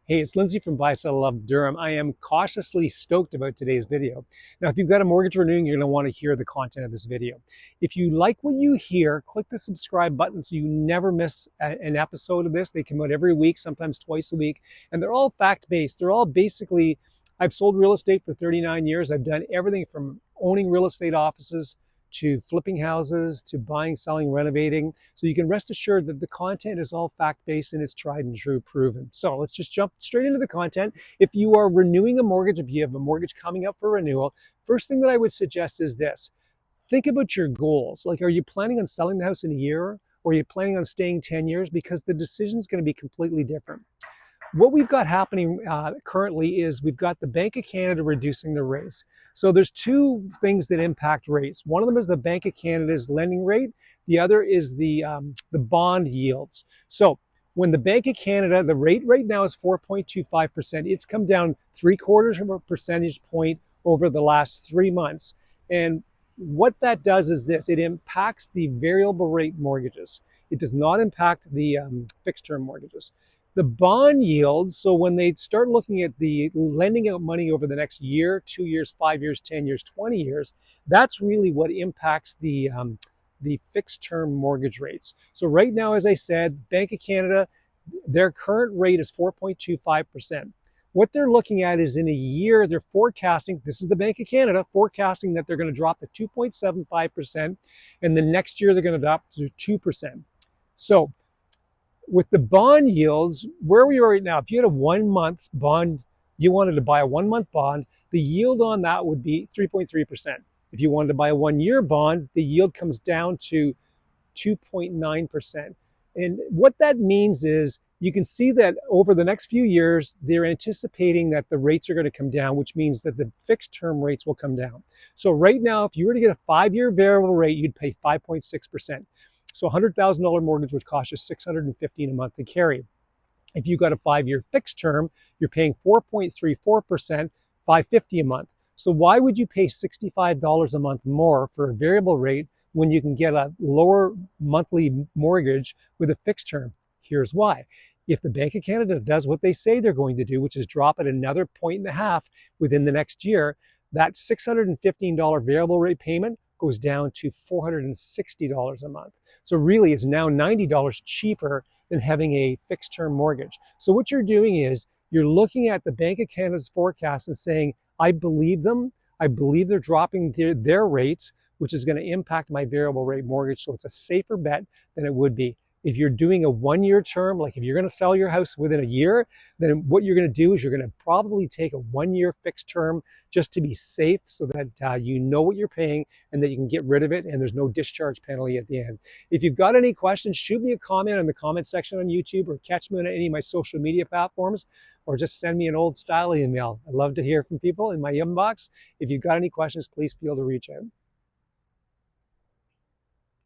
Hey, it's Lindsay from Buy, Sell, Love Durham. I am cautiously stoked about today's video. Now, if you've got a mortgage renewing, you're going to want to hear the content of this video. If you like what you hear, click the subscribe button so you never miss an episode of this. They come out every week, sometimes twice a week, and they're all fact-based. They're all basically, I've sold real estate for 39 years. I've done everything from owning real estate offices to flipping houses, to buying, selling, renovating. So you can rest assured that the content is all fact-based and it's tried and true proven. So let's just jump straight into the content. If you are renewing a mortgage, if you have a mortgage coming up for renewal, first thing that I would suggest is this. Think about your goals. Like, are you planning on selling the house in a year? Or are you planning on staying 10 years? Because the decision is going to be completely different. What we've got happening currently is we've got the Bank of Canada reducing the rates. So there's two things that impact rates. One of them is the Bank of Canada's lending rate. The other is the bond yields. So when the Bank of Canada, the rate right now is 4.25%. It's come down 3/4 of a percentage point over the last 3 months. And what that does is this: it impacts the variable rate mortgages. It does not impact the fixed term mortgages. The bond yields, so when they start looking at the lending out money over the next year, 2 years, 5 years, 10 years, 20 years, that's really what impacts the fixed term mortgage rates. So right now, as I said, Bank of Canada, their current rate is 4.25%. What they're looking at is in a year, they're forecasting, this is the Bank of Canada, forecasting that they're going to drop to 2.75%, and the next year they're going to drop to 2%. So with the bond yields, where we are right now, if you had a 1 month bond, you wanted to buy a 1 month bond, the yield on that would be 3.3%. If you wanted to buy a 1 year bond, the yield comes down to 2.9%. And what that means is you can see that over the next few years, they're anticipating that the rates are going to come down, which means that the fixed term rates will come down. So right now, if you were to get a 5-year variable rate, you'd pay 5.6%. So a $100,000 mortgage would cost you $615 a month to carry. If you got a 5-year fixed term, you're paying 4.34%, $550 a month. So why would you pay $65 a month more for a variable rate when you can get a lower monthly mortgage with a fixed term? Here's why. If the Bank of Canada does what they say they're going to do, which is drop it another 1.5 within the next year, that $615 variable rate payment goes down to $460 a month. So really, it's now $90 cheaper than having a fixed term mortgage. So what you're doing is you're looking at the Bank of Canada's forecast and saying, I believe them. I believe they're dropping their rates, which is going to impact my variable rate mortgage. So it's a safer bet than it would be. If you're doing a 1-year term, like if you're going to sell your house within a year, then what you're going to do is you're going to probably take a 1-year fixed term just to be safe so that you know what you're paying and that you can get rid of it and there's no discharge penalty at the end. If you've got any questions, shoot me a comment in the comment section on YouTube or catch me on any of my social media platforms or just send me an old style email. I love to hear from people in my inbox. If you've got any questions, please feel to reach out.